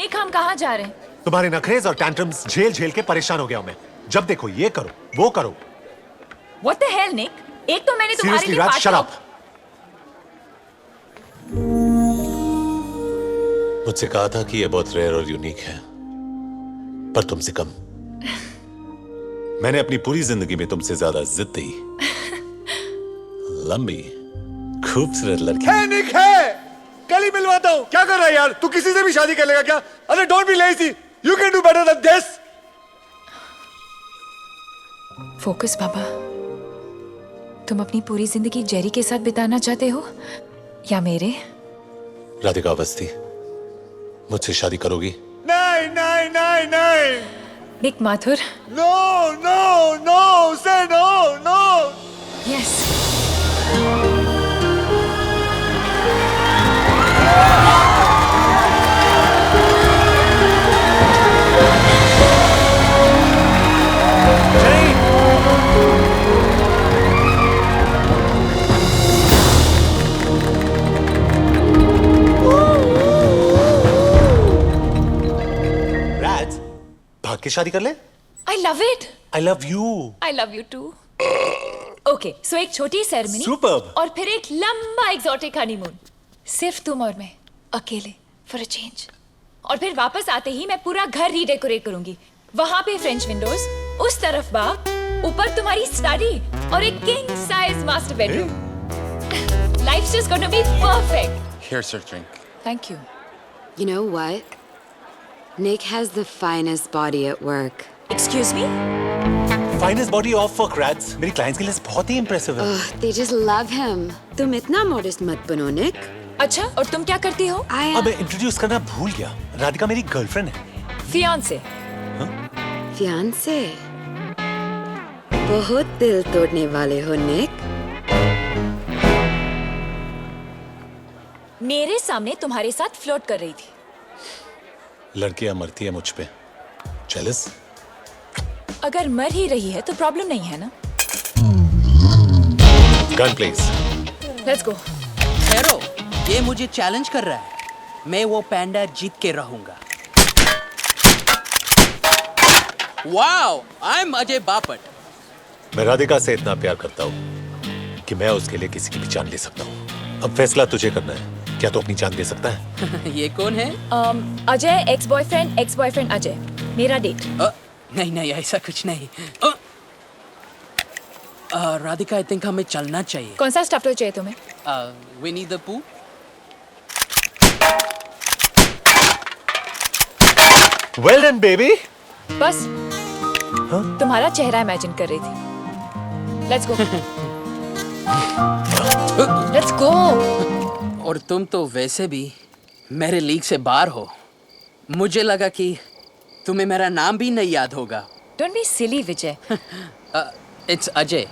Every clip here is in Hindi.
निक हम कहाँ जा रहे हैं? तुम्हारे नखरेज और टैंट्रम्स झेल झेल के परेशान हो गया हूं मैं। जब देखो ये करो वो करो। What the hell, निक? एक तो मैंने तुम्हारे Seriously, लिए Raj, पार्टी shut up. मुझसे कहा था कि ये बहुत रेयर और यूनिक है, पर तुमसे कम। मैंने अपनी पूरी जिंदगी में तुमसे ज्यादा जिद दी। लंबी खूबसूरत लड़की। है निक है, कल ही मिलवाता हूँ। क्या कर रहा है यार, तू किसी से भी शादी कर लेगा क्या? अरे don't be lazy, you can do better than this. Focus बाबा, तुम अपनी पूरी जिंदगी जेरी के साथ बिताना चाहते हो या मेरे? राधिका अवस्थी, मुझसे शादी करोगी? नहीं नहीं नहीं नहीं। निक माथुर। नो नो नो, से नो नो। यस। राज, भाग के शादी कर ले। I love it. I love you. I love you too. Okay, so एक छोटी सेरेमनी Superb. और फिर एक लंबा एग्जॉटिक हनीमून, सिर्फ तुम और मैं अकेले, फॉर अ चेंज। और फिर वापस आते ही मैं पूरा घर रीडेकोरेट करूंगी। वहां पे फ्रेंच विंडोज, उस तरफ बाग, ऊपर तुम्हारी स्टडी और एक king size master bedroom. Life's just gonna be perfect. Here's your drink. Thank you. You know what? Nick has the finest body at work. Excuse me? Finest body of work, Rads. मेरी क्लाइंट्स के लिए बहुत ही impressive है। Ugh, they just love him. तुम इतना modest मत बनो, Nick. अच्छा, और तुम क्या करती हो? अब मैं इंट्रोड्यूस करना भूल गया। राधिका मेरी गर्लफ्रेंड है। फियांसे। Fiancé. बहुत दिल तोड़ने वाले हो, Nick. मेरे सामने तुम्हारे साथ फ्लर्ट कर रही थी। लड़कियां मरती है मुझ पे। Jealous? अगर मर ही रही है तो प्रॉब्लम नहीं है ना? Gun, please. Let's go. ठहरो, ये मुझे चैलेंज कर रहा है। मैं वो पैंडा जीत के रहूंगा। Wow, I am Ajay Bapat. मैं राधिका से इतना प्यार करता हूँ कि मैं उसके लिए किसी की भी जान ले सकता हूँ। अब फैसला तुझे करना है। क्या तू अपनी जान दे सकता है? ये कौन है? अजय, एक्स बॉयफ्रेंड अजय, मेरा डेट। नहीं नहीं, ऐसा कुछ नहीं। राधिका, आई थिंक हमें चलना चाहिए। कौन सा स्टफ टॉय चाहिए तुम्हें? विनी द पू। Well done, baby. बस तुम्हारा चेहरा इमेजिन कर रही थी। Let's go. Let's go. और तुम तो वैसे भी मेरे लीग से बाहर हो। मुझे लगा कि तुम्हें मेरा नाम भी नहीं याद होगा। Don't be silly Vijay. It's Ajay.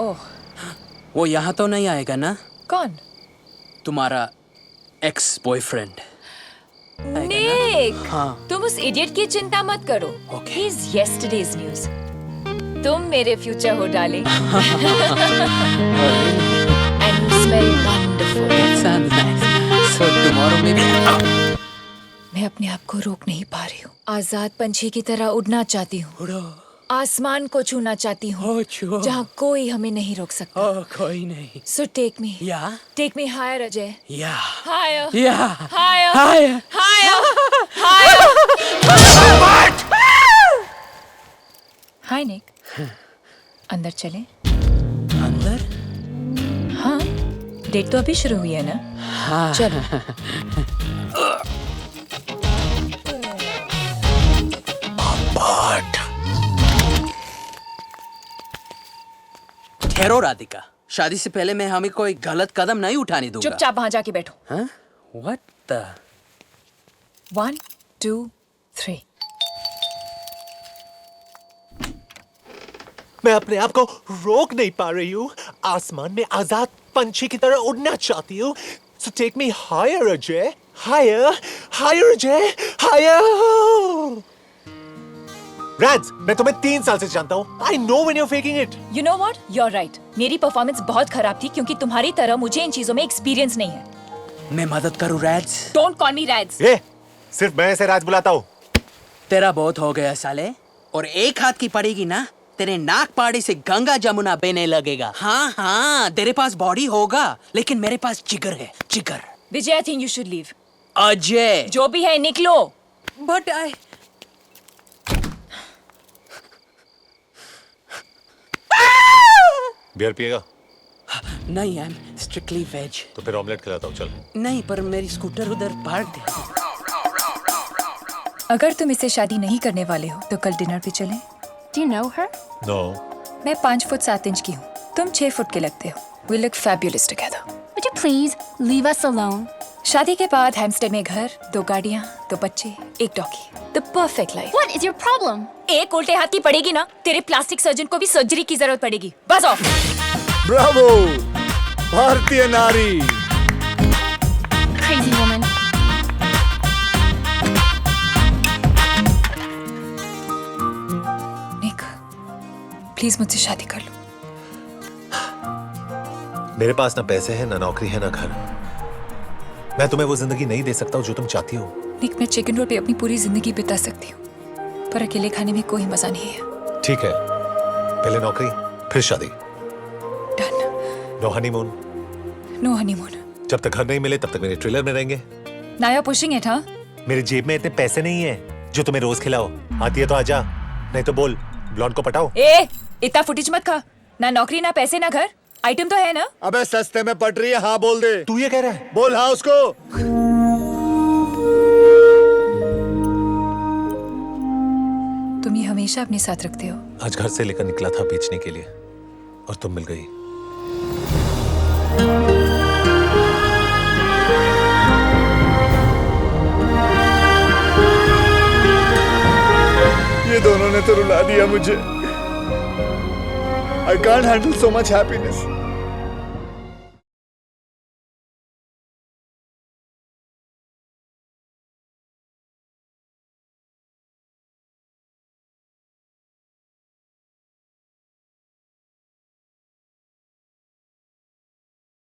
Oh, वो यहाँ तो नहीं आएगा ना? कौन? तुम्हारा एक्स बॉयफ्रेंड। निक, हाँ। तुम उस इडियट की चिंता मत करो। Okay. He is yesterday's news. तुम मेरे फ्यूचर हो darling. And you smell wonderful. Sounds nice. So tomorrow maybe. मैं अपने आप को रोक नहीं पा रही हूँ। आजाद पंछी की तरह उड़ना चाहती हूँ। उड़ो। आसमान को छूना चाहती हूँ, Oh, छुओ। जहाँ कोई हमें नहीं रोक सकता। Oh, कोई नहीं। So take me. Yeah. Take me higher, Ajay. Yeah. Higher. Yeah. Higher. Higher. Higher. Higher. Hi, Nick. अंदर चले? अंदर? हाँ, डेट तो अभी शुरू हुई है ना? हाँ। चलो। ठहरो राधिका, शादी से पहले मैं हमें कोई गलत कदम नहीं उठाने दूंगा। चुपचाप वहां जाके बैठो। हाँ? What the? 1, 2, 3। मैं अपने आप को रोक नहीं पा रही हूँ। आसमान में आजाद पंछी की तरह उड़ना चाहती हूँ। So take me higher, Ajay. Higher, higher, Ajay. Higher. Rans, मैं तुम्हें 3 साल से जानता हूँ। I know when you're faking it. You know what? You're right. मेरी परफॉर्मेंस बहुत खराब थी क्योंकि तुम्हारी तरह मुझे इन चीजों में एक्सपीरियंस नहीं है। मैं मदद करूँ रैड्स? Don't call me Rads. ए, सिर्फ मैं ऐसे राज बुलाता हूँ। तेरा बहुत हो गया साले। और एक हाथ की पड़ेगी ना, तेरे नाक पाड़ी से गंगा जमुना बहने लगेगा। हाँ हाँ, तेरे पास बॉडी होगा, लेकिन मेरे पास जिगर है, जिगर। Vijay, I think you should leave. Ajay, जो भी है निकलो। बट आई बियर पिएगा? नहीं, आई एम स्ट्रिक्टली वेज। तो फिर ऑमलेट खिलाता हूँ, चल। नहीं, पर मेरी स्कूटर उधर पार्क है। अगर तुम इससे शादी नहीं करने वाले हो तो कल डिनर पे चलें। Do you know her? No. मैं 5 फुट 7 इंच की हूँ, तुम 6 फुट के लगते हो। We look fabulous together. Would you please leave us alone? शादी के बाद हैम्स्टेड में घर, 2 गाड़ियाँ, 2 बच्चे, 1 doggy. The perfect life. What is your problem? एक उल्टे हाथ की पड़ेगी ना, तेरे प्लास्टिक सर्जन को भी सर्जरी की जरूरत पड़ेगी। बस ऑफ। ब्रावो, भारतीय नारी। Crazy woman. निक, प्लीज मुझसे शादी कर लो। मेरे पास ना पैसे हैं, ना नौकरी है, ना घर। मैं तुम्हें वो जिंदगी नहीं दे सकता हूँ जो तुम चाहती हो। निक, मैं चिकन रोल पे अपनी पूरी जिंदगी बिता सकती हूँ, पर अकेले खाने में कोई मजा नहीं है। ठीक है, पहले नौकरी, फिर शादी। Done. No honeymoon. No honeymoon. जब तक घर नहीं मिले तब तक मेरे ट्रेलर में रहेंगे। नाया पुशिंग इट, हाँ? मेरी जेब में इतने पैसे नहीं है जो तुम्हें रोज खिलाओ। आती है तो आजा, नहीं तो बोल ब्लॉन्ड को पटाओ। ए, इतना फुटेज मत खा। ना नौकरी, ना पैसे, ना घर। आइटम तो है ना? अबे सस्ते में पट रही है, हाँ बोल दे। तू ये कह रहा है? बोल हाँ उसको। तुम ये हमेशा अपने साथ रखते हो। आज घर से लेकर निकला था बेचने के लिए, और तुम मिल गई। ये दोनों ने तो रुला दिया मुझे। I can't handle so much happiness.